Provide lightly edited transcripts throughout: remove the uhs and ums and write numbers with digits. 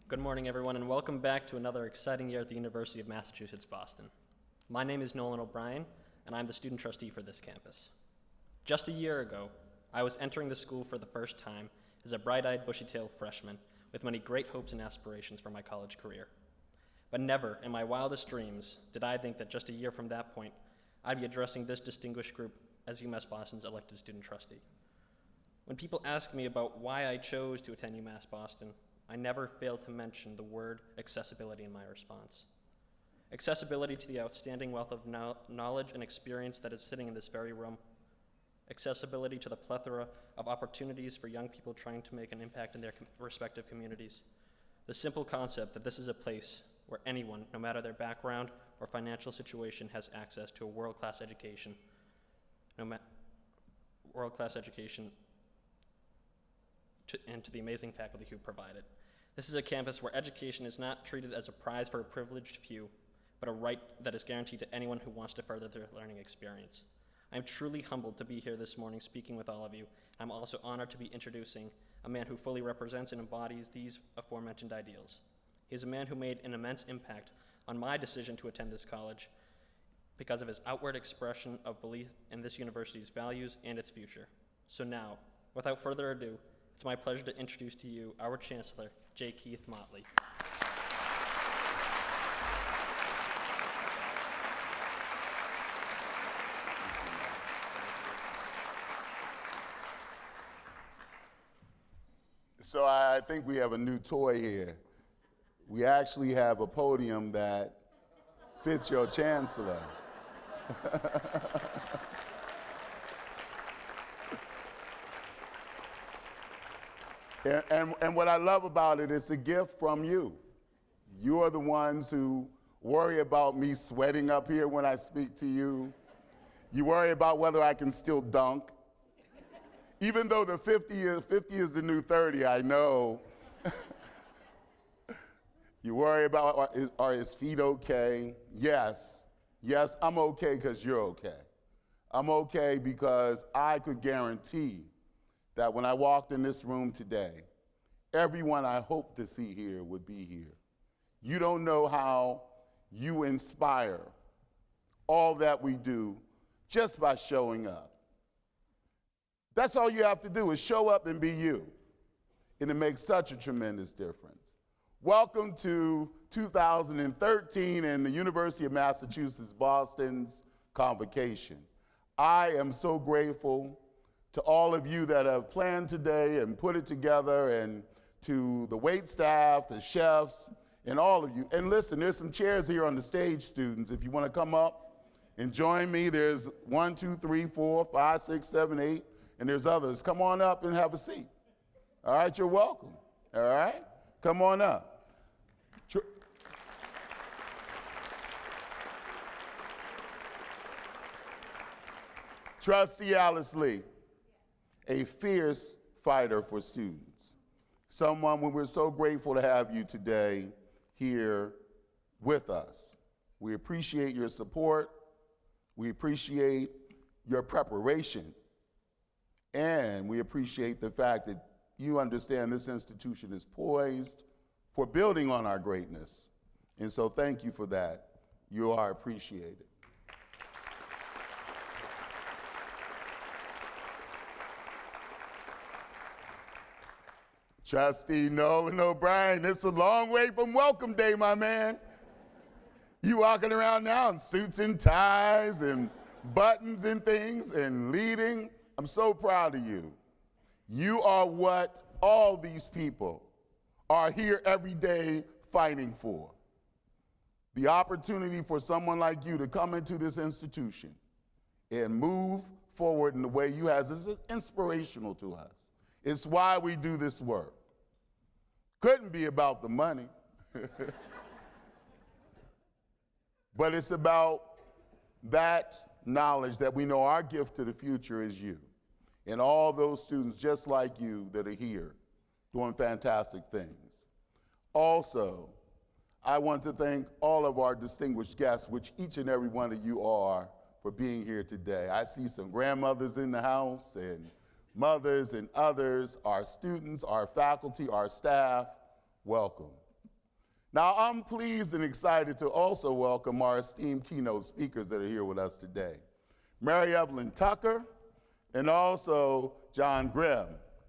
Good morning, everyone, and welcome back to another exciting year at the University of Massachusetts, Boston. My name is Nolan O'Brien, and I'm the student trustee for this campus. Just a year ago, I was entering the school for the first time as a bright-eyed, bushy-tailed freshman with many great hopes and aspirations for my college career. But never in my wildest dreams did I think that just a year from that point, I'd be addressing this distinguished group as UMass Boston's elected student trustee. When people ask me about why I chose to attend UMass Boston, I never fail to mention the word accessibility in my response. Accessibility to the outstanding wealth of knowledge and experience that is sitting in this very room. Accessibility to the plethora of opportunities for young people trying to make an impact in their respective communities. The simple concept that this is a place where anyone, no matter their background or financial situation, has access to a world-class education. And to the amazing faculty who provide it. This is a campus where education is not treated as a prize for a privileged few, but a right that is guaranteed to anyone who wants to further their learning experience. I am truly humbled to be here this morning speaking with all of you. I'm also honored to be introducing a man who fully represents and embodies these aforementioned ideals. He is a man who made an immense impact on my decision to attend this college because of his outward expression of belief in this university's values and its future. So now, without further ado, it's my pleasure to introduce to you our Chancellor, J. Keith Motley. So I think we have a new toy here. We actually have a podium that fits your Chancellor. And what I love about it is a gift from you. You are the ones who worry about me sweating up here when I speak to you. You worry about whether I can still dunk. Even though the 50 is the new 30, I know. You worry about, are his feet okay? Yes, I'm okay because you're okay. I'm okay because I could guarantee that when I walked in this room today, everyone I hope to see here would be here. You don't know how you inspire all that we do just by showing up. That's all you have to do is show up and be you. And it makes such a tremendous difference. Welcome to 2013 and the University of Massachusetts Boston's Convocation. I am so grateful to all of you that have planned today and put it together, and to the wait staff, the chefs, and all of you. And listen, there's some chairs here on the stage, students. If you want to come up and join me, there's 1, 2, 3, 4, 5, 6, 7, 8, and there's others. Come on up and have a seat. All right, you're welcome. All right, come on up. Trustee Alice Lee, a fierce fighter for students. Someone when we're so grateful to have you today here with us. We appreciate your support. We appreciate your preparation. And we appreciate the fact that you understand this institution is poised for building on our greatness. And so thank you for that. You are appreciated. Trustee Nolan O'Brien, it's a long way from welcome day, my man. You walking around now in suits and ties and buttons and things and leading. I'm so proud of you. You are what all these people are here every day fighting for. The opportunity for someone like you to come into this institution and move forward in the way you have is inspirational to us. It's why we do this work. Couldn't be about the money. But it's about that knowledge that we know our gift to the future is you. And all those students just like you that are here doing fantastic things. Also, I want to thank all of our distinguished guests, which each and every one of you are, for being here today. I see some grandmothers in the house and mothers and others, our students, our faculty, our staff. Welcome. Now, I'm pleased and excited to also welcome our esteemed keynote speakers that are here with us today. Mary Evelyn Tucker and also John Grimm,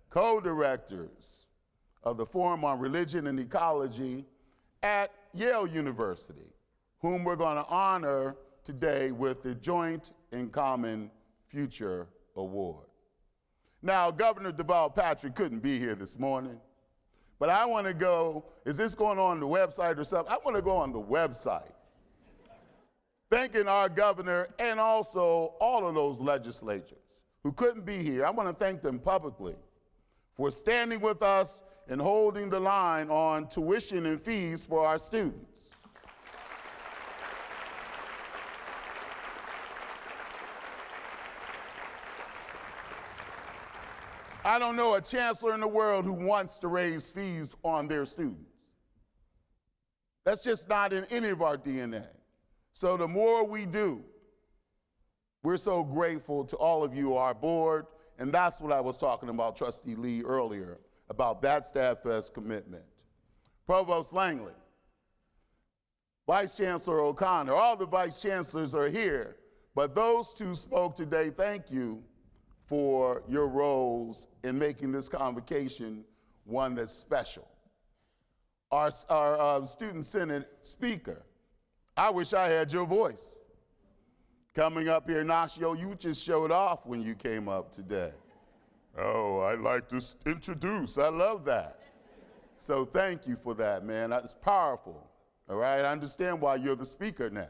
co-directors of the Forum on Religion and Ecology at Yale University, whom we're going to honor today with the Joint in Common Future Award. Now, Governor Deval Patrick couldn't be here this morning, but I want to go, is this going on the website or something? I want to go on the website, thanking our governor and also all of those legislators who couldn't be here. I want to thank them publicly for standing with us and holding the line on tuition and fees for our students. I don't know a chancellor in the world who wants to raise fees on their students. That's just not in any of our DNA. So the more we do, we're so grateful to all of you, our board, and that's what I was talking about, Trustee Lee, earlier, about that steadfast commitment. Provost Langley, Vice Chancellor O'Connor, all the vice chancellors are here, but those two spoke today. Thank you for your roles in making this convocation one that's special. Our Student Senate Speaker, I wish I had your voice. Coming up here, Nacio, you just showed off when you came up today. Oh, I'd like to introduce, I love that. So thank you for that, man, that's powerful, all right? I understand why you're the speaker now.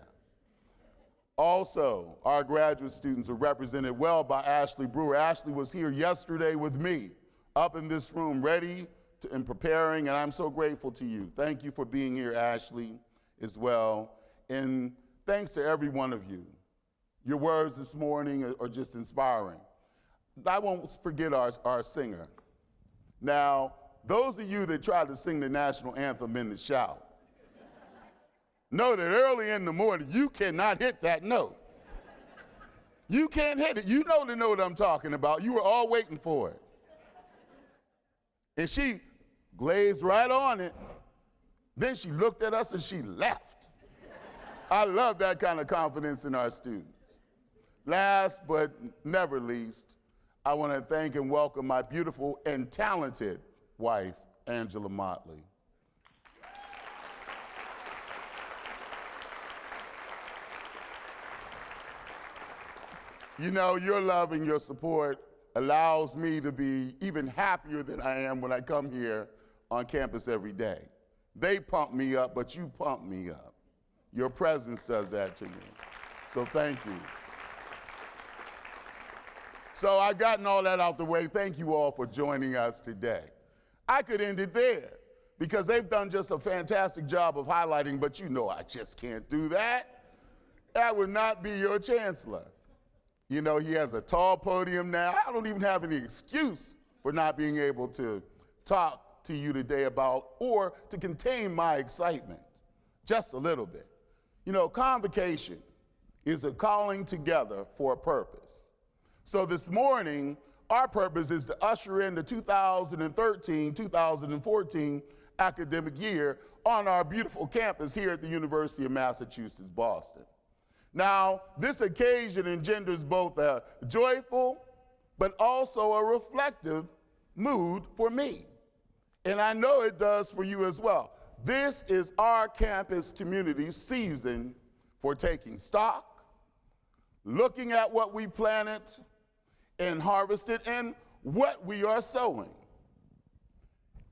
Also, our graduate students are represented well by Ashley Brewer. Ashley was here yesterday with me, up in this room, ready and preparing, and I'm so grateful to you. Thank you for being here, Ashley, as well. And thanks to every one of you. Your words this morning are just inspiring. I won't forget our singer. Now, those of you that try to sing the national anthem in the shower, know that early in the morning, you cannot hit that note. You can't hit it. You know the note I'm talking about. You were all waiting for it. And she glazed right on it. Then she looked at us and she left. I love that kind of confidence in our students. Last but never least, I want to thank and welcome my beautiful and talented wife, Angela Motley. You know, your love and your support allows me to be even happier than I am when I come here on campus every day. They pump me up, but you pump me up. Your presence does that to me. So thank you. So I've gotten all that out the way. Thank you all for joining us today. I could end it there because they've done just a fantastic job of highlighting, but you know I just can't do that. That would not be your chancellor. You know, he has a tall podium now. I don't even have any excuse for not being able to talk to you today about or to contain my excitement just a little bit. You know, convocation is a calling together for a purpose. So this morning, our purpose is to usher in the 2013-2014 academic year on our beautiful campus here at the University of Massachusetts, Boston. Now, this occasion engenders both a joyful but also a reflective mood for me. And I know it does for you as well. This is our campus community season for taking stock, looking at what we planted and harvested and what we are sowing.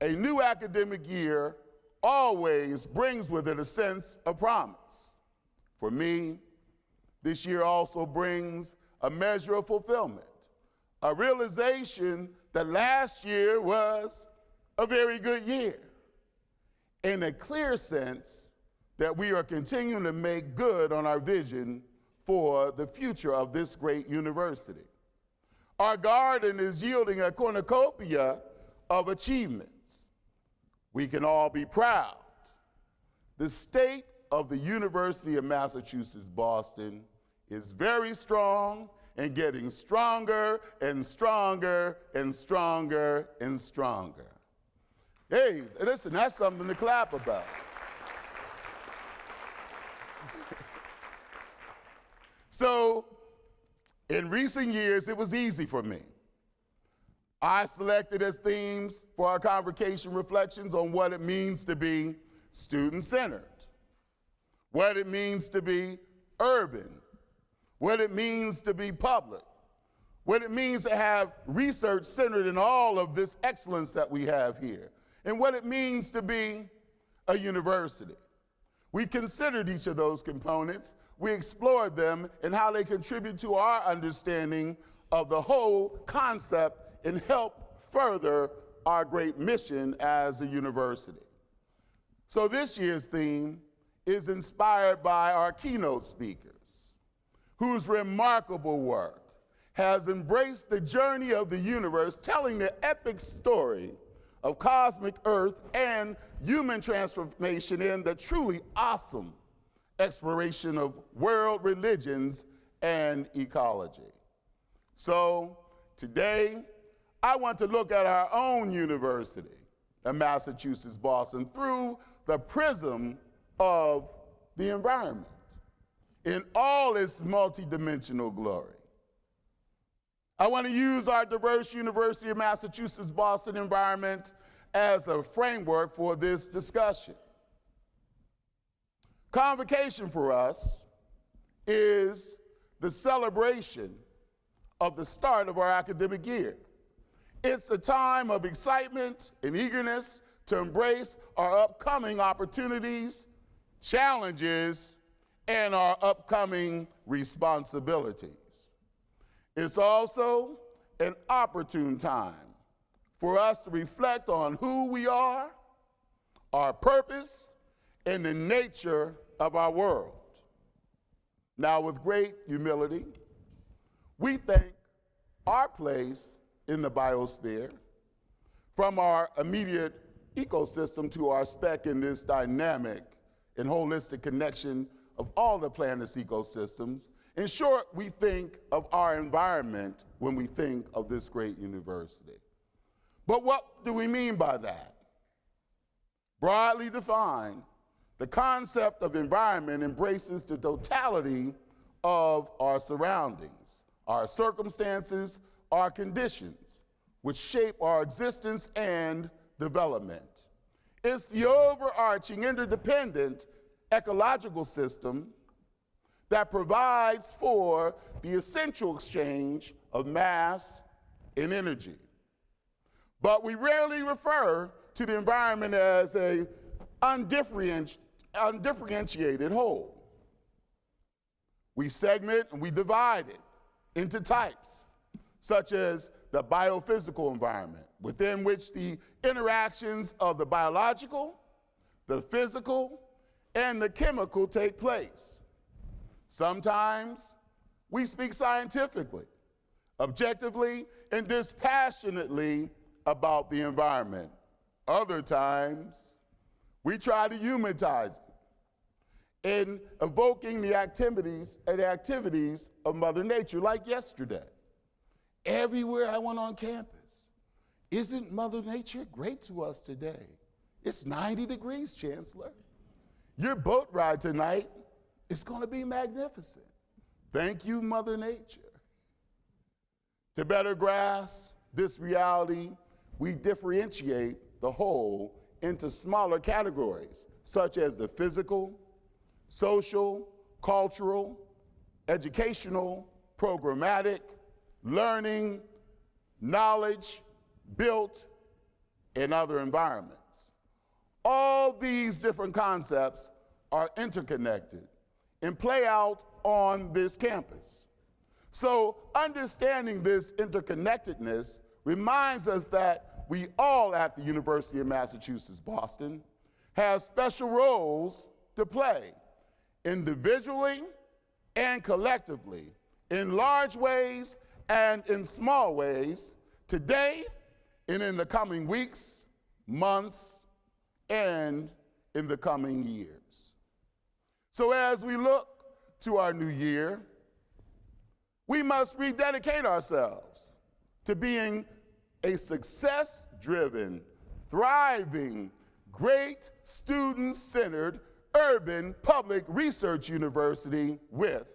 A new academic year always brings with it a sense of promise. For me, this year also brings a measure of fulfillment, a realization that last year was a very good year, in a clear sense that we are continuing to make good on our vision for the future of this great university. Our garden is yielding a cornucopia of achievements. We can all be proud. The state of the University of Massachusetts, Boston is very strong and getting stronger and stronger and stronger and stronger. Hey, listen, that's something to clap about. So in recent years, it was easy for me. I selected as themes for our convocation reflections on what it means to be student-centered, what it means to be urban, what it means to be public, what it means to have research centered in all of this excellence that we have here, and what it means to be a university. We considered each of those components, we explored them and how they contribute to our understanding of the whole concept and help further our great mission as a university. So this year's theme is inspired by our keynote speakers, whose remarkable work has embraced the journey of the universe, telling the epic story of cosmic Earth and human transformation in the truly awesome exploration of world religions and ecology. So today, I want to look at our own university in Massachusetts, Boston, through the prism of the environment in all its multidimensional glory. I want to use our diverse University of Massachusetts Boston environment as a framework for this discussion. Convocation for us is the celebration of the start of our academic year. It's a time of excitement and eagerness to embrace our upcoming opportunities, challenges, and our upcoming responsibilities. It's also an opportune time for us to reflect on who we are, our purpose, and the nature of our world. Now, with great humility, we think our place in the biosphere, from our immediate ecosystem to our speck in this dynamic and holistic connection of all the planet's ecosystems. In short, we think of our environment when we think of this great university. But what do we mean by that? Broadly defined, the concept of environment embraces the totality of our surroundings, our circumstances, our conditions, which shape our existence and development. It's the overarching, interdependent ecological system that provides for the essential exchange of mass and energy. But we rarely refer to the environment as an undifferentiated whole. We segment and we divide it into types, such as the biophysical environment, within which the interactions of the biological, the physical, and the chemical take place. Sometimes we speak scientifically, objectively, and dispassionately about the environment. Other times, we try to humanize it in evoking the activities of Mother Nature, like yesterday. Everywhere I went on campus, isn't Mother Nature great to us today? It's 90 degrees, Chancellor. Your boat ride tonight is going to be magnificent. Thank you, Mother Nature. To better grasp this reality, we differentiate the whole into smaller categories, such as the physical, social, cultural, educational, programmatic, learning, knowledge, built, and other environments. All these different concepts are interconnected and play out on this campus. So understanding this interconnectedness reminds us that we all at the University of Massachusetts Boston have special roles to play, individually and collectively, in large ways and in small ways, today and in the coming weeks, months, and in the coming years. So as we look to our new year, we must rededicate ourselves to being a success-driven, thriving, great student-centered, urban public research university with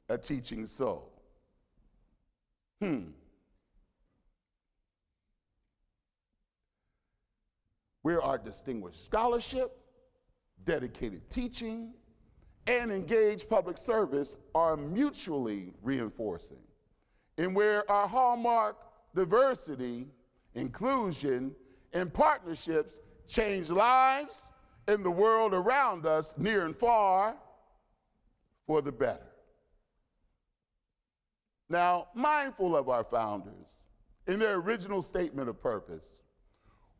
a teaching soul. Where our distinguished scholarship, dedicated teaching, and engaged public service are mutually reinforcing, and where our hallmark diversity, inclusion, and partnerships change lives in the world around us, near and far, for the better. Now, mindful of our founders, in their original statement of purpose,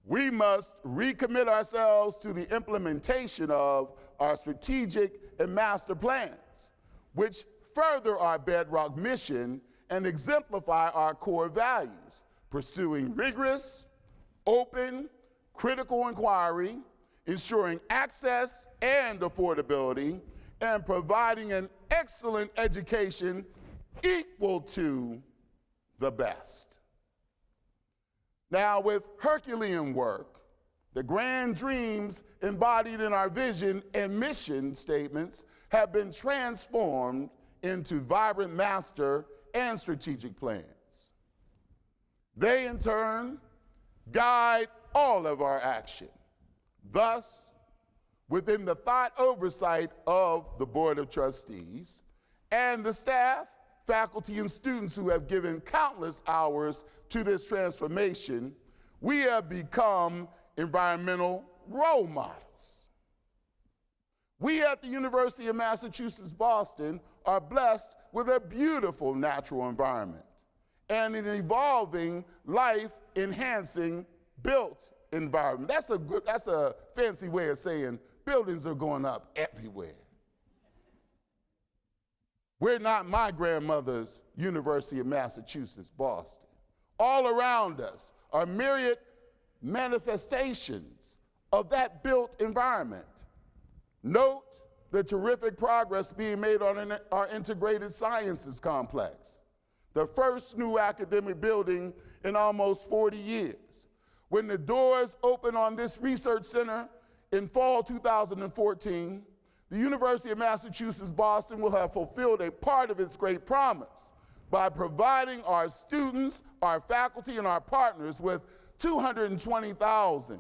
we must recommit ourselves to the implementation of our strategic and master plans, which further our bedrock mission and exemplify our core values, pursuing rigorous, open, critical inquiry, ensuring access and affordability, and providing an excellent education equal to the best. Now, with Herculean work, the grand dreams embodied in our vision and mission statements have been transformed into vibrant master and strategic plans. They, in turn, guide all of our action. Thus, within the thought oversight of the Board of Trustees and the staff, faculty, and students who have given countless hours to this transformation, we have become environmental role models. We at the University of Massachusetts, Boston are blessed with a beautiful natural environment and an evolving, life-enhancing built environment. That's a fancy way of saying buildings are going up everywhere. We're not my grandmother's University of Massachusetts, Boston. All around us are myriad manifestations of that built environment. Note the terrific progress being made on our integrated sciences complex, the first new academic building in almost 40 years. When the doors open on this research center in fall 2014, the University of Massachusetts Boston will have fulfilled a part of its great promise by providing our students, our faculty, and our partners with 220,000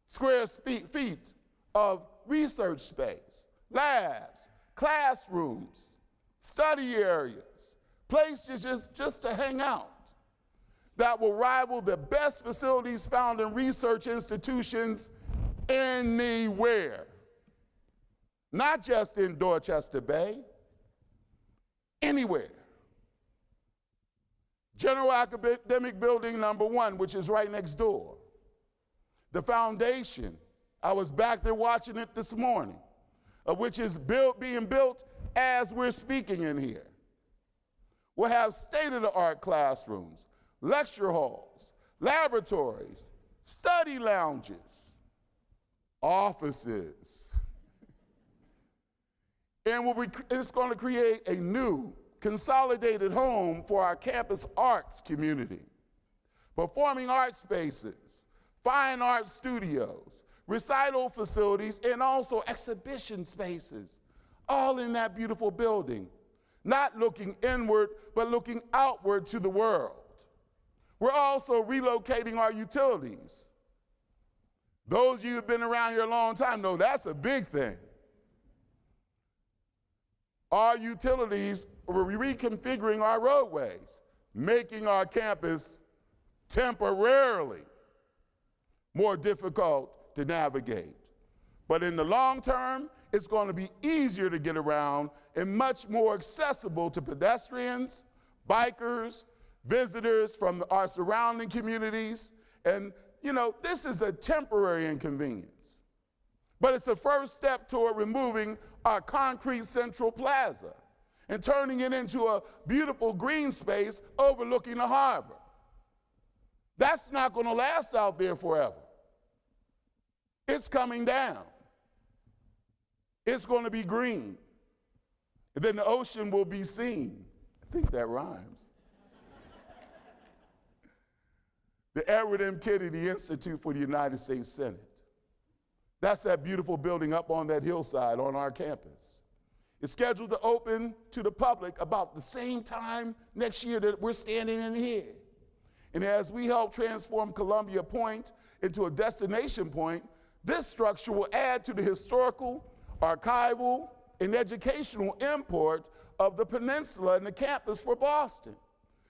square feet of research space, labs, classrooms, study areas, places just to hang out that will rival the best facilities found in research institutions anywhere. Not just in Dorchester Bay, anywhere. General Academic Building number 1, which is right next door. The foundation, I was back there watching it this morning, which is being built as we're speaking in here. We'll have state-of-the-art classrooms, lecture halls, laboratories, study lounges, offices. And it's going to create a new, consolidated home for our campus arts community. Performing arts spaces, fine art studios, recital facilities, and also exhibition spaces, all in that beautiful building. Not looking inward, but looking outward to the world. We're also relocating our utilities. Those of you who have been around here a long time know that's a big thing. Our utilities, we're reconfiguring our roadways, making our campus temporarily more difficult to navigate. But in the long term, it's going to be easier to get around and much more accessible to pedestrians, bikers, visitors from our surrounding communities. And, you know, this is a temporary inconvenience. But it's a first step toward removing our concrete central plaza and turning it into a beautiful green space overlooking the harbor. That's not going to last out there forever. It's coming down. It's going to be green. And then the ocean will be seen. I think that rhymes. The Edward M. Kennedy Institute for the United States Senate. That's that beautiful building up on that hillside on our campus. It's scheduled to open to the public about the same time next year that we're standing in here. And as we help transform Columbia Point into a destination point, this structure will add to the historical, archival, and educational import of the peninsula and the campus for Boston,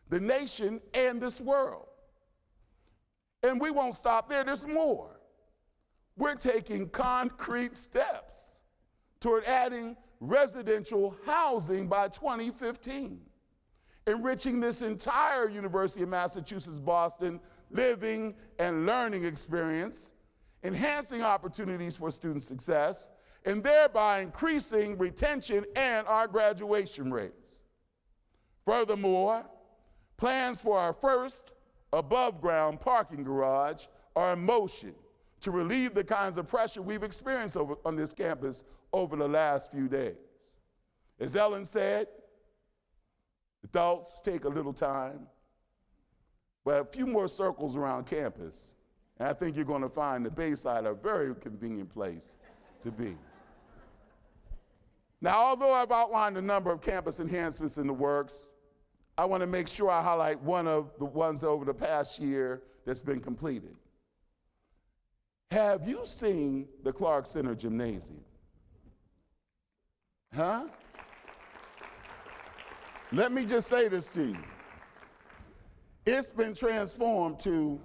the nation, and this world. And we won't stop there, there's more. We're taking concrete steps toward adding residential housing by 2015, enriching this entire University of Massachusetts Boston living and learning experience, enhancing opportunities for student success, and thereby increasing retention and our graduation rates. Furthermore, plans for our first above-ground parking garage are in motion to relieve the kinds of pressure we've experienced on this campus over the last few days. As Ellen said, adults take a little time, but a few more circles around campus, and I think you're going to find the Bayside a very convenient place to be. Now, although I've outlined a number of campus enhancements in the works, I want to make sure I highlight one of the ones over the past year that's been completed. Have you seen the Clark Center Gymnasium? Huh? Let me just say this to you. It's been transformed to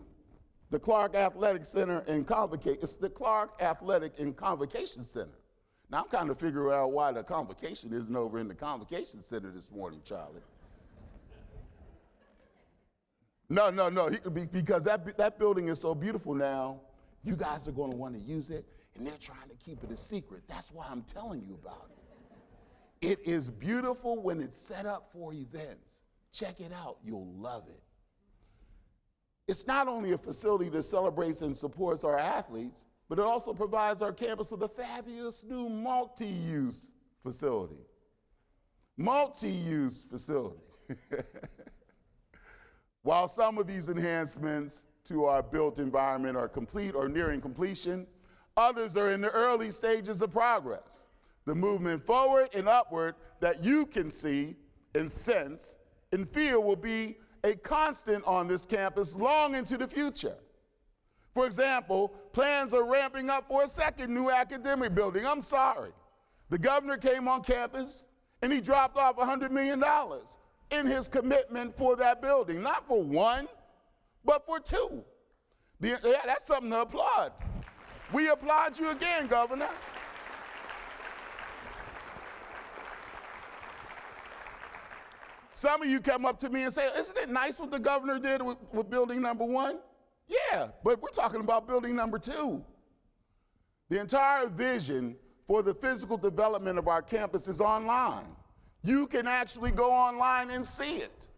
the Clark Athletic Center and Convocation. It's the Clark Athletic and Convocation Center. Now, I'm kind of figuring out why the Convocation isn't over in the Convocation Center this morning, Charlie. No, because that building is so beautiful now, you guys are going to want to use it, and they're trying to keep it a secret. That's why I'm telling you about it. It is beautiful when it's set up for events. Check it out, you'll love it. It's not only a facility that celebrates and supports our athletes, but it also provides our campus with a fabulous new multi-use facility. Multi-use facility. While some of these enhancements to our built environment are complete or nearing completion, others are in the early stages of progress. The movement forward and upward that you can see and sense and feel will be a constant on this campus long into the future. For example, plans are ramping up for a second new academic building. I'm sorry. The governor came on campus and he dropped off $100 million in his commitment for that building, not for one, but for two. Yeah, that's something to applaud. We applaud you again, Governor. Some of you come up to me and say, isn't it nice what the governor did with building number one? Yeah, but we're talking about building number two. The entire vision for the physical development of our campus is online. You can actually go online and see it.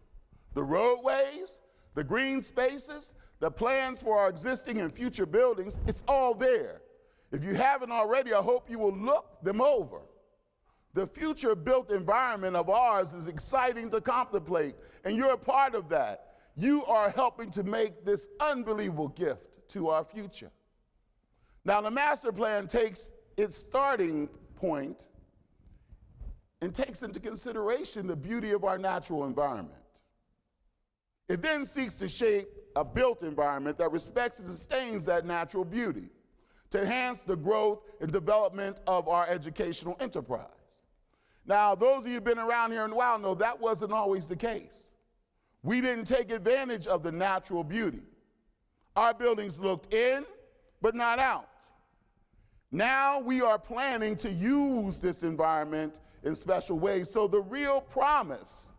The roadways, the green spaces, the plans for our existing and future buildings, it's all there. If you haven't already, I hope you will look them over. The future built environment of ours is exciting to contemplate, and you're a part of that. You are helping to make this unbelievable gift to our future. Now, the master plan takes its starting point and takes into consideration the beauty of our natural environment. It then seeks to shape a built environment that respects and sustains that natural beauty to enhance the growth and development of our educational enterprise. Now, those of you who've been around here in a while know that wasn't always the case. We didn't take advantage of the natural beauty. Our buildings looked in, but not out. Now we are planning to use this environment in special ways. So the real promise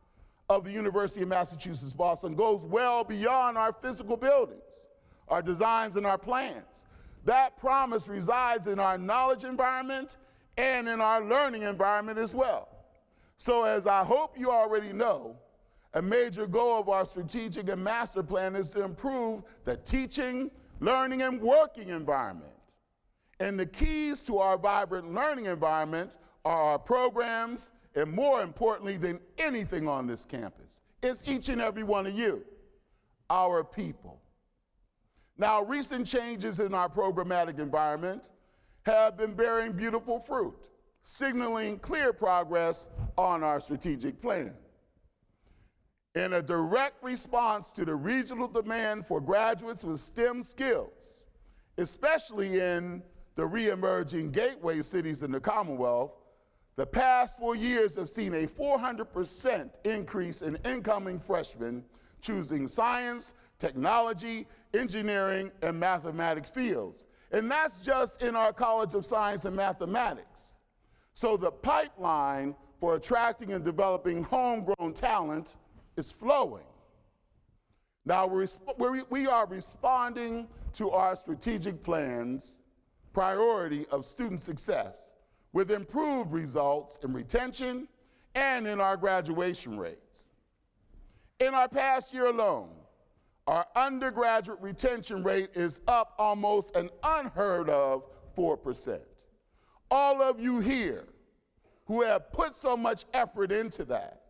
of the University of Massachusetts Boston goes well beyond our physical buildings, our designs, and our plans. That promise resides in our knowledge environment and in our learning environment as well. So as I hope you already know, a major goal of our strategic and master plan is to improve the teaching, learning, and working environment. And the keys to our vibrant learning environment are our programs, and more importantly than anything on this campus, it's each and every one of you, our people. Now, recent changes in our programmatic environment have been bearing beautiful fruit. signaling clear progress on our strategic plan. In a direct response to the regional demand for graduates with STEM skills, especially in the re-emerging gateway cities in the Commonwealth, the past 4 years have seen a 400% increase in incoming freshmen choosing science, technology, engineering, and mathematics fields. And that's just in our College of Science and Mathematics. So the pipeline for attracting and developing homegrown talent is flowing. Now we are responding to our strategic plan's priority of student success with improved results in retention and in our graduation rates. In our past year alone, our undergraduate retention rate is up almost an unheard of 4%. All of you here who have put so much effort into that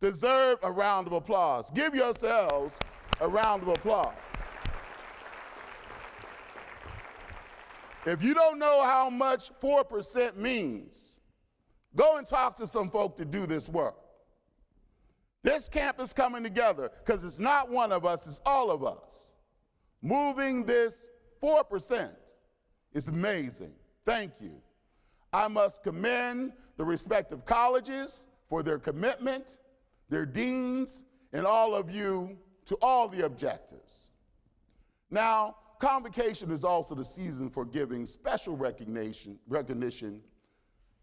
deserve a round of applause. Give yourselves a round of applause. If you don't know how much 4% means, go and talk to some folk to do this work. This campus coming together, because it's not one of us, it's all of us. Moving this 4% is amazing. Thank you. I must commend the respective colleges for their commitment, their deans, and all of you to all the objectives. Now, Convocation is also the season for giving special recognition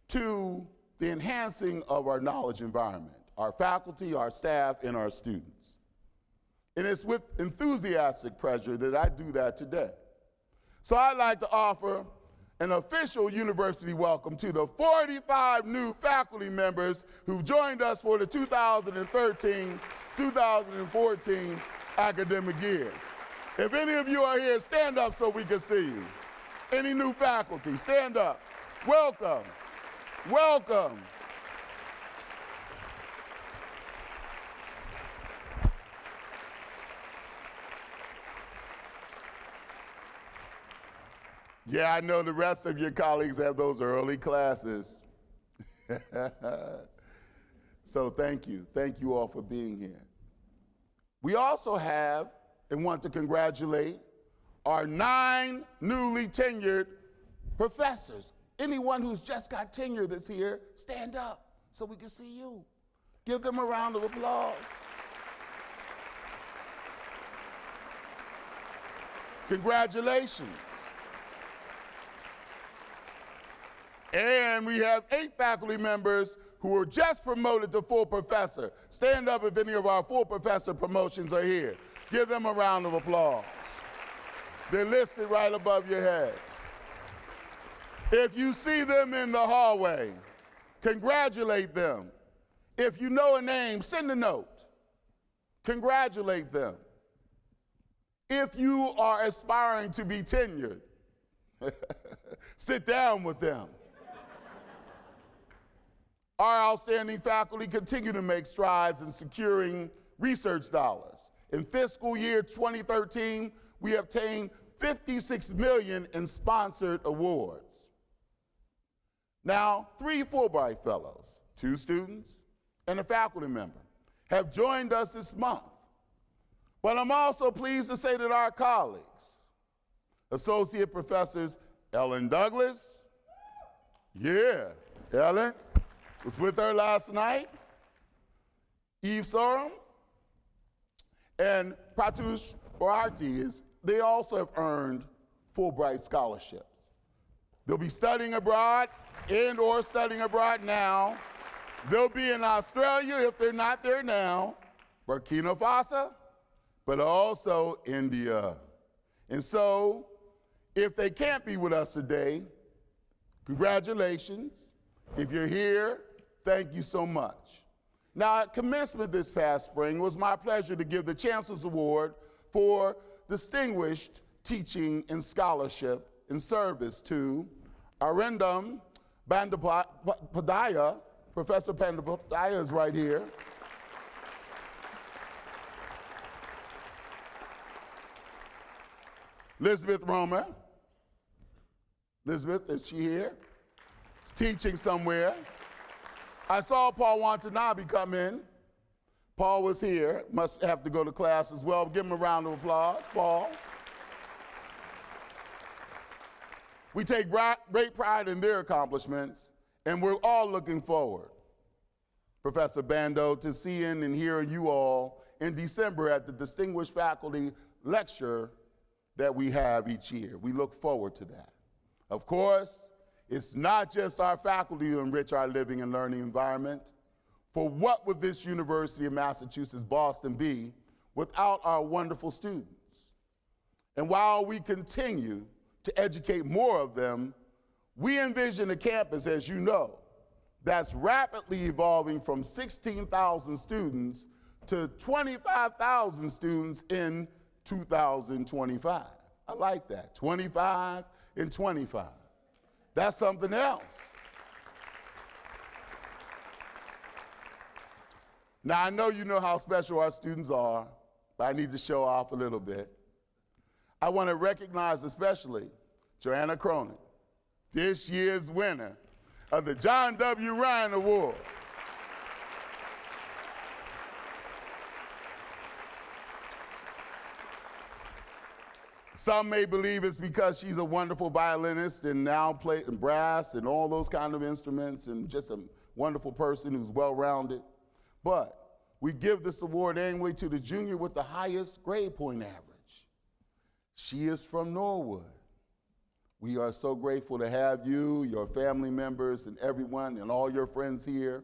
to the enhancing of our knowledge environment, our faculty, our staff, and our students. And it's with enthusiastic pleasure that I do that today. So I'd like to offer an official university welcome to the 45 new faculty members who've joined us for the 2013-2014 academic year. If any of you are here, stand up so we can see you. Any new faculty, stand up. Welcome, welcome. Yeah, I know the rest of your colleagues have those early classes. So thank you all for being here. We also have and want to congratulate our 9 newly tenured professors. Anyone who's just got tenure that's here, stand up so we can see you. Give them a round of applause. Congratulations. And we have 8 faculty members who were just promoted to full professor. Stand up if any of our full professor promotions are here. Give them a round of applause. They're listed right above your head. If you see them in the hallway, congratulate them. If you know a name, send a note. Congratulate them. If you are aspiring to be tenured, sit down with them. Our outstanding faculty continue to make strides in securing research dollars. In fiscal year 2013, we obtained $56 million in sponsored awards. Now, 3 Fulbright Fellows, 2 students, and a faculty member have joined us this month. But I'm also pleased to say that our colleagues, Associate Professors Ellen Douglas, Ellen was with her last night, Eve Sorum, and Pratush Bharati, they also have earned Fulbright scholarships. They'll be studying abroad and/or studying abroad now. They'll be in Australia if they're not there now, Burkina Faso, but also India. And so, if they can't be with us today, congratulations. If you're here, thank you so much. Now, at commencement this past spring, it was my pleasure to give the Chancellor's Award for Distinguished Teaching and Scholarship in Service to Arindam Bandyopadhyay. Professor Bandyopadhyay is right here. Elizabeth Romer. Elizabeth, is she here? teaching somewhere. I saw Paul Watanabe come in. Paul was here, must have to go to class as well. Give him a round of applause, Paul. We take great pride in their accomplishments, and we're all looking forward, Professor Bando, to seeing and hearing you all in December at the Distinguished Faculty Lecture that we have each year. We look forward to that. Of course, it's not just our faculty who enrich our living and learning environment. For what would this University of Massachusetts Boston be without our wonderful students? And while we continue to educate more of them, we envision a campus, as you know, that's rapidly evolving from 16,000 students to 25,000 students in 2025. I like that, 25 and 25. That's something else. Now, I know you know how special our students are, but I need to show off a little bit. I want to recognize especially Joanna Cronin, this year's winner of the John W. Ryan Award. Some may believe it's because she's a wonderful violinist and now plays brass and all those kind of instruments and just a wonderful person who's well-rounded. But we give this award annually to the junior with the highest grade point average. She is from Norwood. We are so grateful to have you, your family members, and everyone, and all your friends here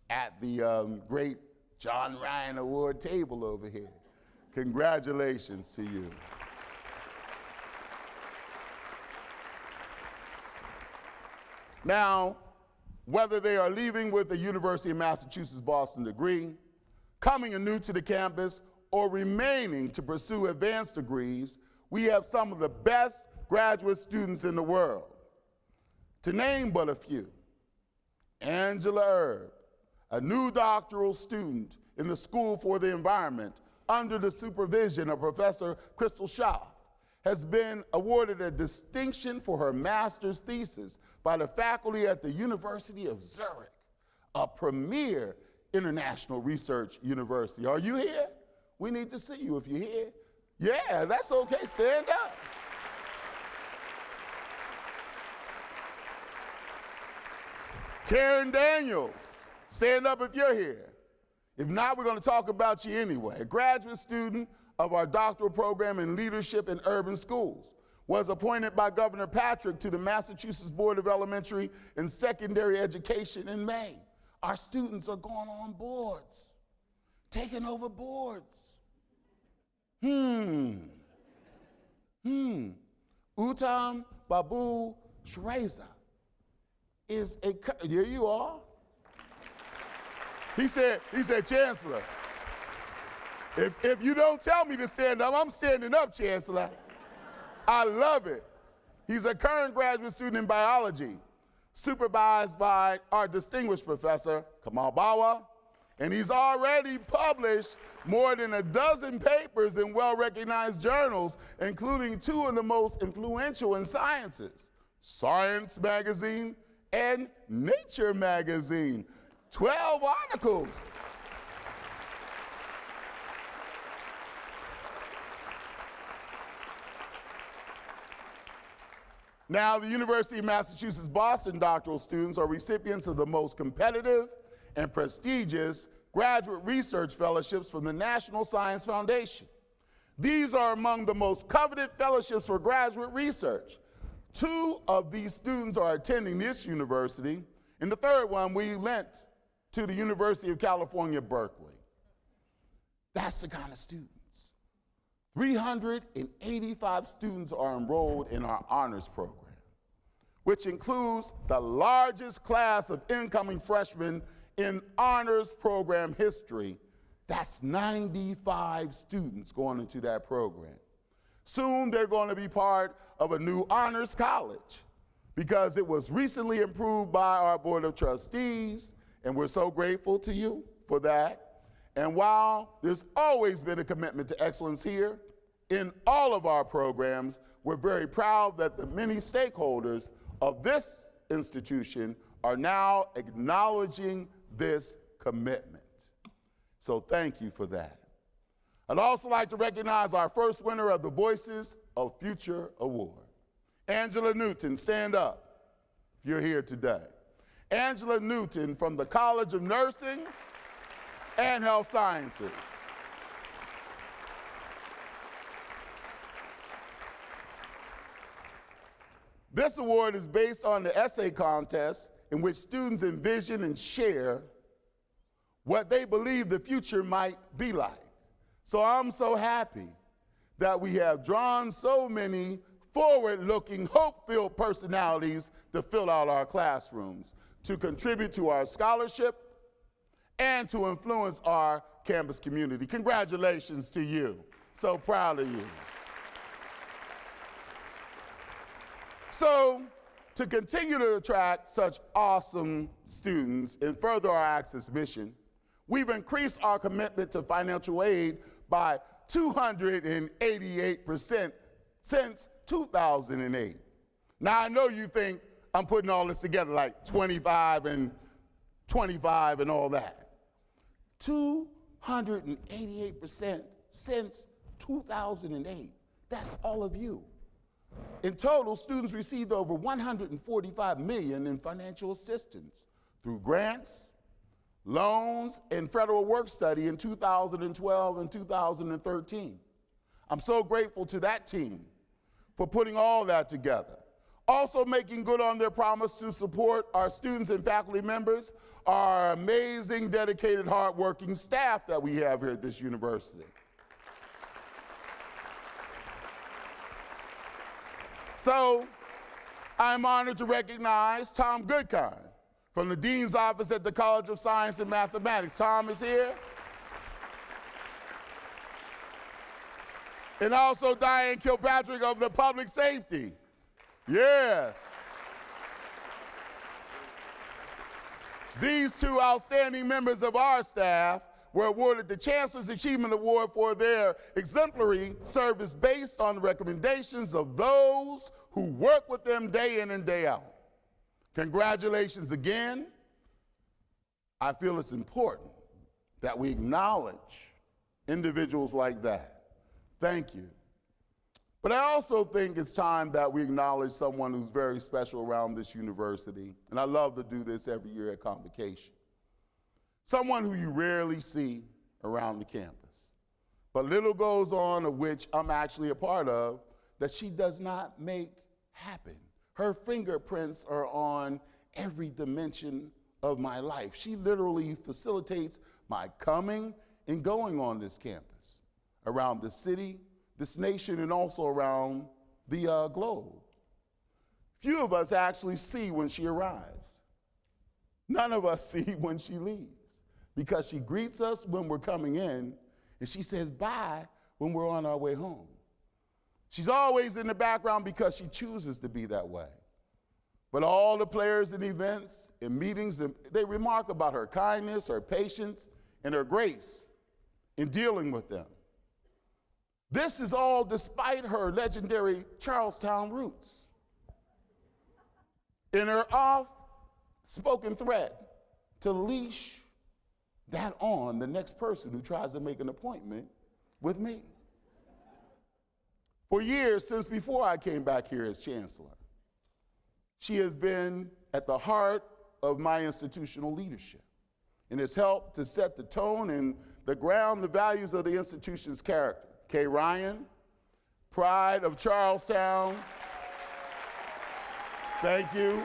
at the great John Ryan Award table over here. Congratulations to you. Now, whether they are leaving with a University of Massachusetts Boston degree, coming anew to the campus, or remaining to pursue advanced degrees, we have some of the best graduate students in the world. To name but a few, Angela Erb, a new doctoral student in the School for the Environment under the supervision of Professor Crystal Schaaf, has been awarded a distinction for her master's thesis by the faculty at the University of Zurich, a premier international research university. Are you here? We need to see you if you're here. Yeah, that's okay, stand up. Karen Daniels, stand up if you're here. If not, we're going to talk about you anyway. A graduate student of our doctoral program in leadership in urban schools, was appointed by Governor Patrick to the Massachusetts Board of Elementary and Secondary Education in May. Our students are going on boards, taking over boards. Utam Babu Shreza is a, here you are. He said, Chancellor, if you don't tell me to stand up, I'm standing up, Chancellor. I love it. He's a current graduate student in biology, supervised by our distinguished professor, Kamal Bawa, and he's already published more than a dozen papers in well-recognized journals, including two of the most influential in sciences, Science Magazine and Nature Magazine, 12 articles. Now, the University of Massachusetts Boston doctoral students are recipients of the most competitive and prestigious graduate research fellowships from the National Science Foundation. These are among the most coveted fellowships for graduate research. Two of these students are attending this university, and the third one we lent to the University of California, Berkeley. That's the kind of students. 385 students are enrolled in our honors program, which includes the largest class of incoming freshmen in honors program history. That's 95 students going into that program. Soon they're going to be part of a new honors college because it was recently approved by our Board of Trustees, and we're so grateful to you for that. And while there's always been a commitment to excellence here, in all of our programs, we're very proud that the many stakeholders of this institution are now acknowledging this commitment. So thank you for that. I'd also like to recognize our first winner of the Voices of Future Award. Angela Newton, stand up if you're here today. Angela Newton from the College of Nursing and Health Sciences. This award is based on the essay contest in which students envision and share what they believe the future might be like. So I'm so happy that we have drawn so many forward-looking, hope-filled personalities to fill out our classrooms, to contribute to our scholarship, and to influence our campus community. Congratulations to you. So proud of you. So, to continue to attract such awesome students and further our Access mission, we've increased our commitment to financial aid by 288% since 2008. Now, I know you think I'm putting all this together like 25 and 25 and all that. 288% since 2008. That's all of you. In total, students received over $145 million in financial assistance through grants, loans, and federal work study in 2012 and 2013. I'm so grateful to that team for putting all that together. Also making good on their promise to support our students and faculty members, our amazing, dedicated, hardworking staff that we have here at this university. So, I'm honored to recognize Tom Goodkind from the Dean's Office at the College of Science and Mathematics. Tom is here. And also Diane Kilpatrick of the Public Safety. Yes. These two outstanding members of our staff were awarded the Chancellor's Achievement Award for their exemplary service based on the recommendations of those who work with them day in and day out. Congratulations again. I feel it's important that we acknowledge individuals like that. Thank you. But I also think it's time that we acknowledge someone who's very special around this university, and I love to do this every year at Convocation. Someone who you rarely see around the campus. But little goes on, of which I'm actually a part of, that she does not make happen. Her fingerprints are on every dimension of my life. She literally facilitates my coming and going on this campus, around the city, this nation, and also around the globe. Few of us actually see when she arrives. None of us see when she leaves, because she greets us when we're coming in, and she says bye when we're on our way home. She's always in the background because she chooses to be that way. But all the players in events and meetings, they remark about her kindness, her patience, and her grace in dealing with them. This is all despite her legendary Charlestown roots. In her oft-spoken threat to leash that on the next person who tries to make an appointment with me. For years, since before I came back here as Chancellor, she has been at the heart of my institutional leadership and has helped to set the tone and the ground, the values of the institution's character. Kay Ryan, pride of Charlestown, thank you.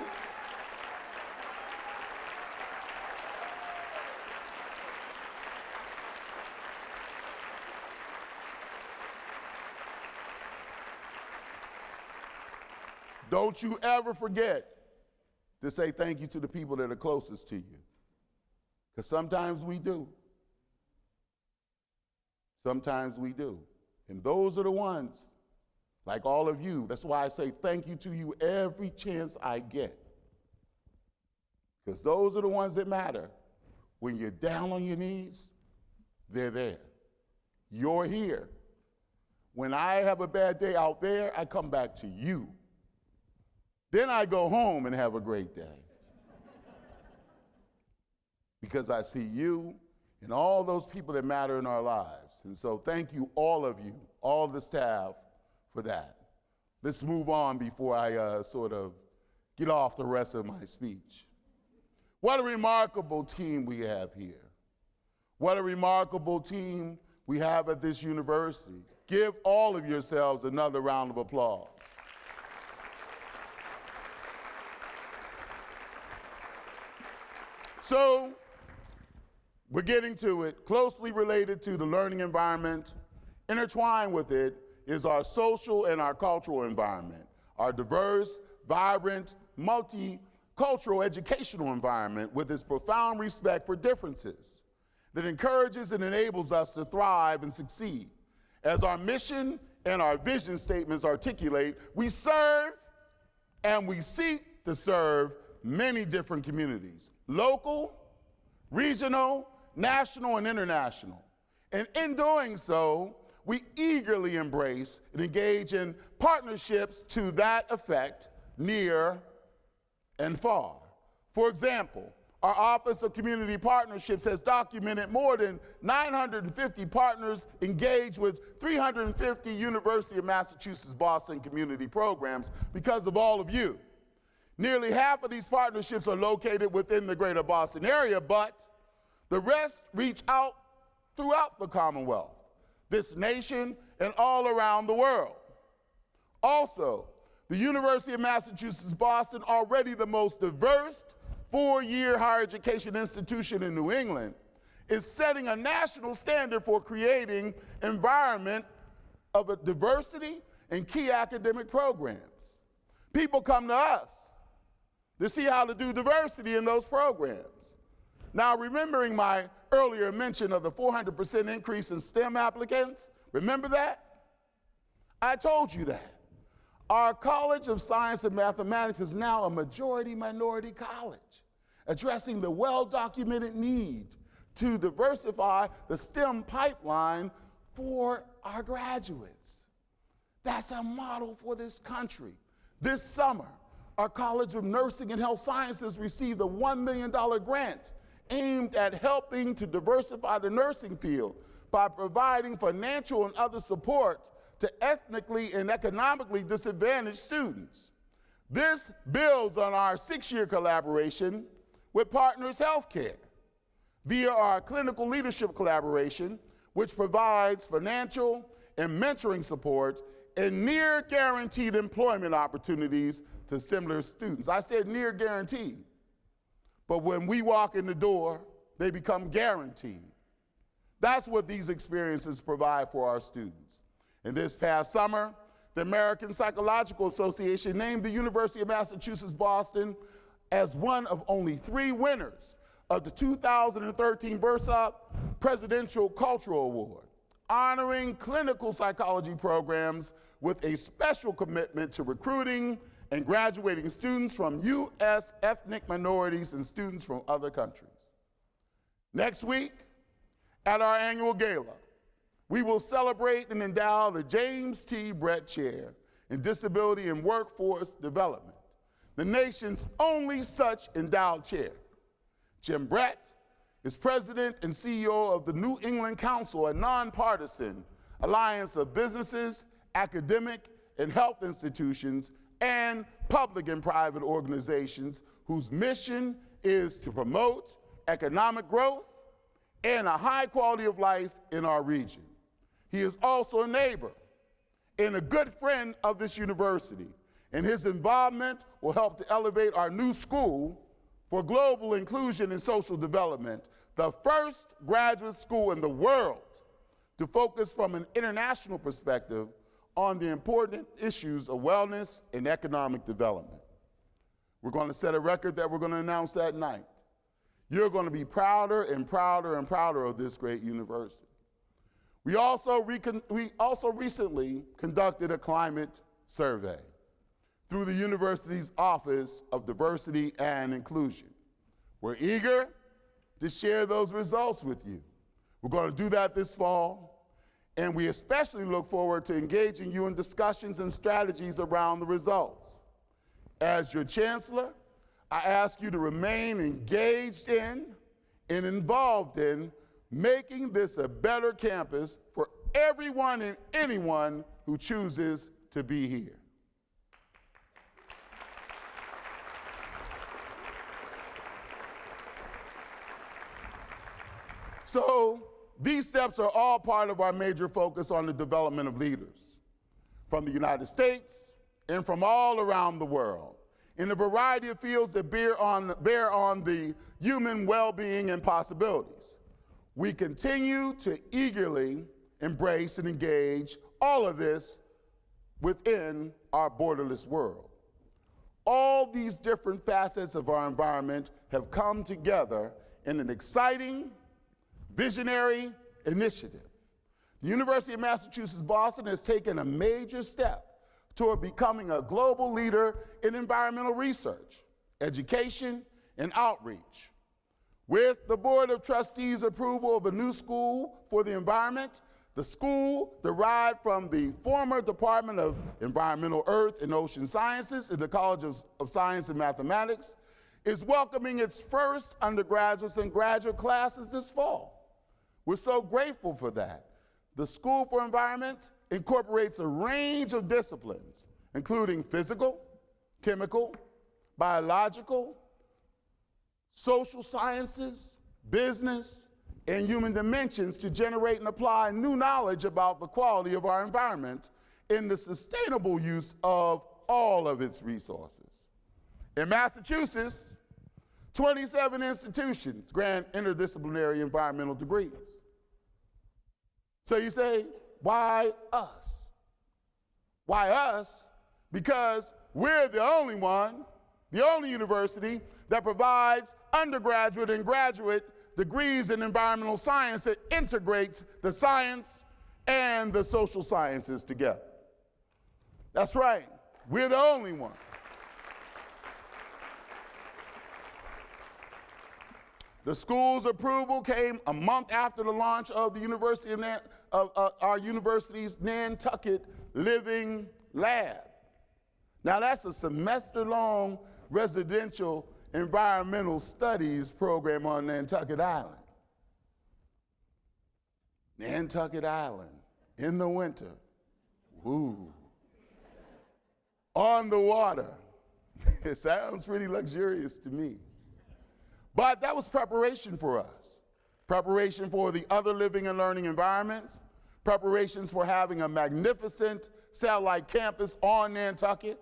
Don't you ever forget to say thank you to the people that are closest to you. Because sometimes we do. Sometimes we do. And those are the ones, like all of you. That's why I say thank you to you every chance I get. Because those are the ones that matter. When you're down on your knees, they're there. You're here. When I have a bad day out there, I come back to you. Then I go home and have a great day. because I see you and all those people that matter in our lives. And so thank you, all of you, all the staff, for that. Let's move on before I sort of get off the rest of my speech. What a remarkable team we have here. What a remarkable team we have at this university. Give all of yourselves another round of applause. So, we're getting to it. Closely related to the learning environment, intertwined with it is our social and our cultural environment, our diverse, vibrant, multicultural educational environment with its profound respect for differences that encourages and enables us to thrive and succeed. As our mission and our vision statements articulate, we serve and we seek to serve many different communities, local, regional, national, and international. And in doing so, we eagerly embrace and engage in partnerships to that effect, near and far. For example, our Office of Community Partnerships has documented more than 950 partners engaged with 350 University of Massachusetts Boston community programs because of all of you. Nearly half of these partnerships are located within the greater Boston area, but the rest reach out throughout the Commonwealth, this nation, and all around the world. Also, the University of Massachusetts Boston, already the most diverse four-year higher education institution in New England, is setting a national standard for creating environment of a diversity in key academic programs. People come to us to see how to do diversity in those programs. Now, remembering my earlier mention of the 400% increase in STEM applicants, remember that? I told you that. Our College of Science and Mathematics is now a majority-minority college, addressing the well-documented need to diversify the STEM pipeline for our graduates. That's a model for this country. This summer, our College of Nursing and Health Sciences received a $1 million grant aimed at helping to diversify the nursing field by providing financial and other support to ethnically and economically disadvantaged students. This builds on our 6-year collaboration with Partners Healthcare via our clinical leadership collaboration, which provides financial and mentoring support and near guaranteed employment opportunities to similar students. I said near guaranteed, but when we walk in the door, they become guaranteed. That's what these experiences provide for our students. And this past summer, the American Psychological Association named the University of Massachusetts Boston as one of only 3 winners of the 2013 Bursa Presidential Cultural Award, honoring clinical psychology programs with a special commitment to recruiting and graduating students from U.S. ethnic minorities and students from other countries. Next week, at our annual gala, we will celebrate and endow the James T. Brett Chair in Disability and Workforce Development, the nation's only such endowed chair. Jim Brett is president and CEO of the New England Council, a nonpartisan alliance of businesses, academic and health institutions, and public and private organizations whose mission is to promote economic growth and a high quality of life in our region. He is also a neighbor and a good friend of this university, and his involvement will help to elevate our new school for global inclusion and social development, the first graduate school in the world to focus from an international perspective on the important issues of wellness and economic development. We're going to set a record that we're going to announce that night. You're going to be prouder and prouder and prouder of this great university. We also recently conducted a climate survey through the university's Office of Diversity and Inclusion. We're eager to share those results with you. We're going to do that this fall, and we especially look forward to engaging you in discussions and strategies around the results. As your Chancellor, I ask you to remain engaged in and involved in making this a better campus for everyone and anyone who chooses to be here. So these steps are all part of our major focus on the development of leaders from the United States and from all around the world in a variety of fields that bear on the human well-being and possibilities. We continue to eagerly embrace and engage all of this within our borderless world. All these different facets of our environment have come together in an exciting, visionary initiative. The University of Massachusetts Boston has taken a major step toward becoming a global leader in environmental research, education, and outreach. With the Board of Trustees' approval of a new school for the environment, the school, derived from the former Department of Environmental Earth and Ocean Sciences in the College of Science and Mathematics, is welcoming its first undergraduates and graduate classes this fall. We're so grateful for that. The School for Environment incorporates a range of disciplines, including physical, chemical, biological, social sciences, business, and human dimensions to generate and apply new knowledge about the quality of our environment in the sustainable use of all of its resources. In Massachusetts, 27 institutions grant interdisciplinary environmental degrees. So you say, why us? Why us? Because we're the only one, the only university that provides undergraduate and graduate degrees in environmental science that integrates the science and the social sciences together. That's right, we're the only one. The school's approval came a month after the launch of the our university's Nantucket Living Lab. Now that's a semester-long residential environmental studies program on Nantucket Island. Nantucket Island, in the winter, woo. On the water. It sounds pretty luxurious to me. But that was preparation for us. Preparation for the other living and learning environments, preparations for having a magnificent satellite campus on Nantucket.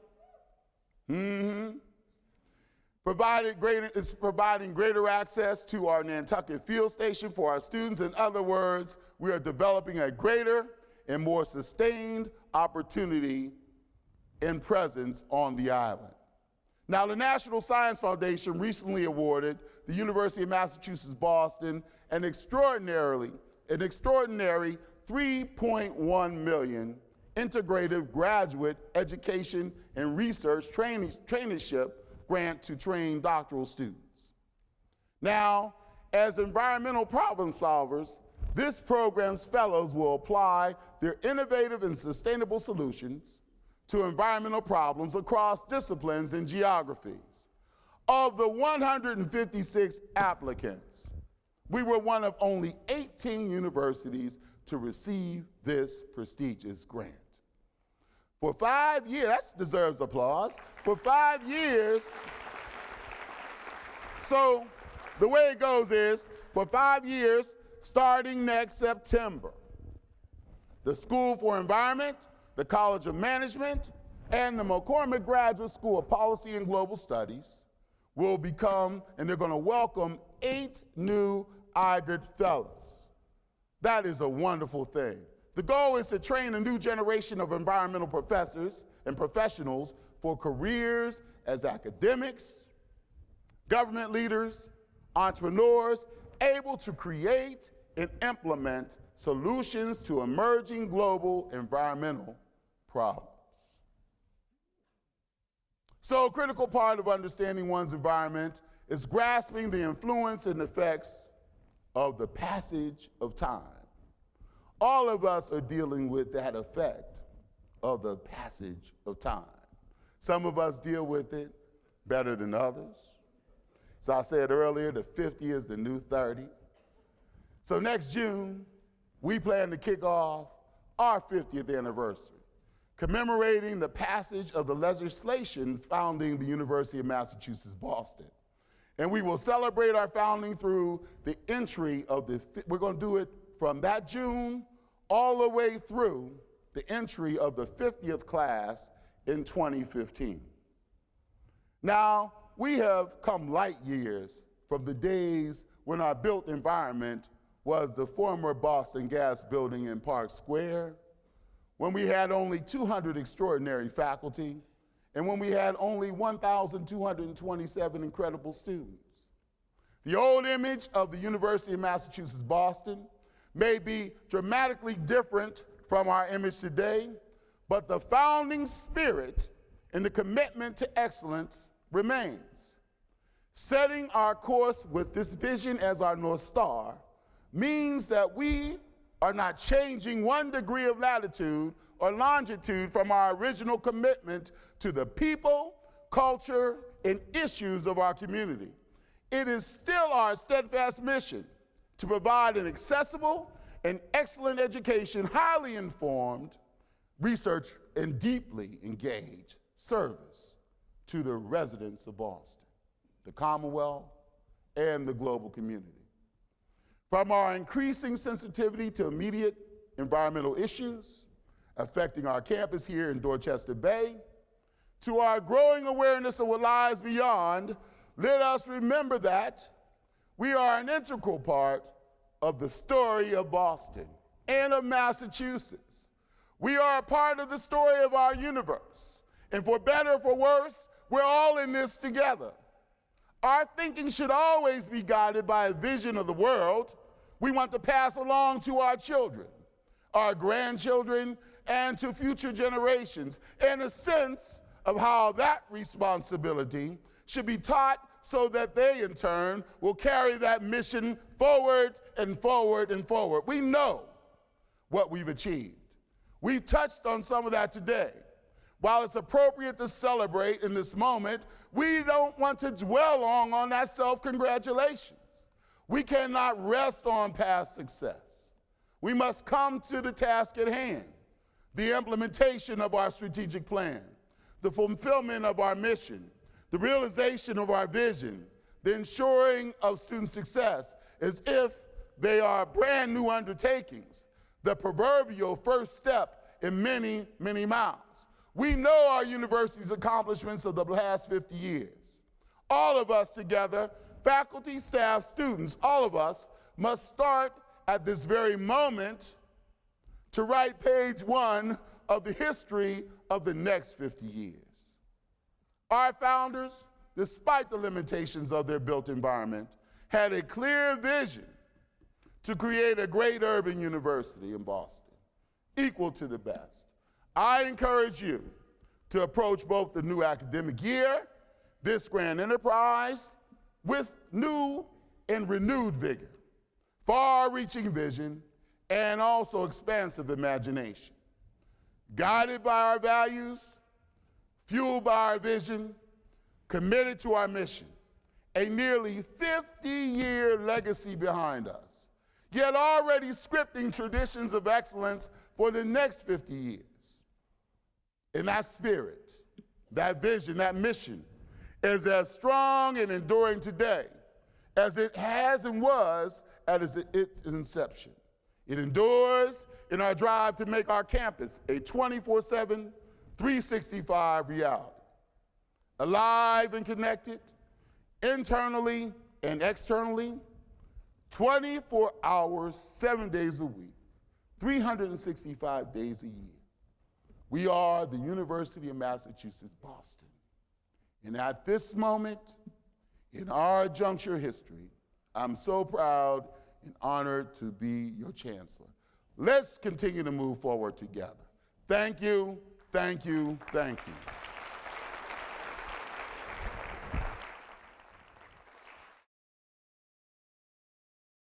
It's providing greater access to our Nantucket field station for our students. In other words, we are developing a greater and more sustained opportunity and presence on the island. Now, the National Science Foundation recently awarded the University of Massachusetts Boston an extraordinary $3.1 million integrative graduate education and research traineeship grant to train doctoral students. Now, as environmental problem solvers, this program's fellows will apply their innovative and sustainable solutions to environmental problems across disciplines and geographies. Of the 156 applicants, we were one of only 18 universities to receive this prestigious grant. For 5 years, that deserves applause. For 5 years, so the way it goes is, for 5 years, starting next September, the School for Environment, the College of Management, and the McCormick Graduate School of Policy and Global Studies will become, and they're going to welcome 8 new IGERT fellows. That is a wonderful thing. The goal is to train a new generation of environmental professors and professionals for careers as academics, government leaders, entrepreneurs, able to create and implement solutions to emerging global environmental problems. So a critical part of understanding one's environment is grasping the influence and effects of the passage of time. All of us are dealing with that effect of the passage of time. Some of us deal with it better than others. So I said earlier, the 50 is the new 30. So next June, we plan to kick off our 50th anniversary, commemorating the passage of the legislation founding the University of Massachusetts, Boston. And we will celebrate our founding through the entry of we're going to do it from that June all the way through the entry of the 50th class in 2015. Now, we have come light years from the days when our built environment was the former Boston Gas building in Park Square, when we had only 200 extraordinary faculty, and when we had only 1,227 incredible students. The old image of the University of Massachusetts Boston may be dramatically different from our image today, but the founding spirit and the commitment to excellence remains. Setting our course with this vision as our North Star means that we are not changing 1 degree of latitude or longitude from our original commitment to the people, culture, and issues of our community. It is still our steadfast mission to provide an accessible and excellent education, highly informed, research, and deeply engaged service to the residents of Boston, the Commonwealth, and the global community. From our increasing sensitivity to immediate environmental issues affecting our campus here in Dorchester Bay, to our growing awareness of what lies beyond, let us remember that we are an integral part of the story of Boston and of Massachusetts. We are a part of the story of our universe. And for better or for worse, we're all in this together. Our thinking should always be guided by a vision of the world we want to pass along to our children, our grandchildren, and to future generations, and a sense of how that responsibility should be taught so that they, in turn, will carry that mission forward and forward and forward. We know what we've achieved. We've touched on some of that today. While it's appropriate to celebrate in this moment, we don't want to dwell long on that self-congratulations. We cannot rest on past success. We must come to the task at hand, the implementation of our strategic plan, the fulfillment of our mission, the realization of our vision, the ensuring of student success, as if they are brand new undertakings, the proverbial first step in many, many miles. We know our university's accomplishments of the last 50 years. All of us together, faculty, staff, students, all of us must start at this very moment to write page 1 of the history of the next 50 years. Our founders, despite the limitations of their built environment, had a clear vision to create a great urban university in Boston, equal to the best. I encourage you to approach both the new academic year, this grand enterprise, with new and renewed vigor, far-reaching vision, and also expansive imagination. Guided by our values, fueled by our vision, committed to our mission, a nearly 50-year legacy behind us, yet already scripting traditions of excellence for the next 50 years. And that spirit, that vision, that mission is as strong and enduring today as it has and was at its inception. It endures in our drive to make our campus a 24/7, 365 reality. Alive and connected, internally and externally, 24 hours, 7 days a week, 365 days a year. We are the University of Massachusetts, Boston. And at this moment in our juncture history, I'm so proud and honored to be your Chancellor. Let's continue to move forward together. Thank you, thank you, thank you.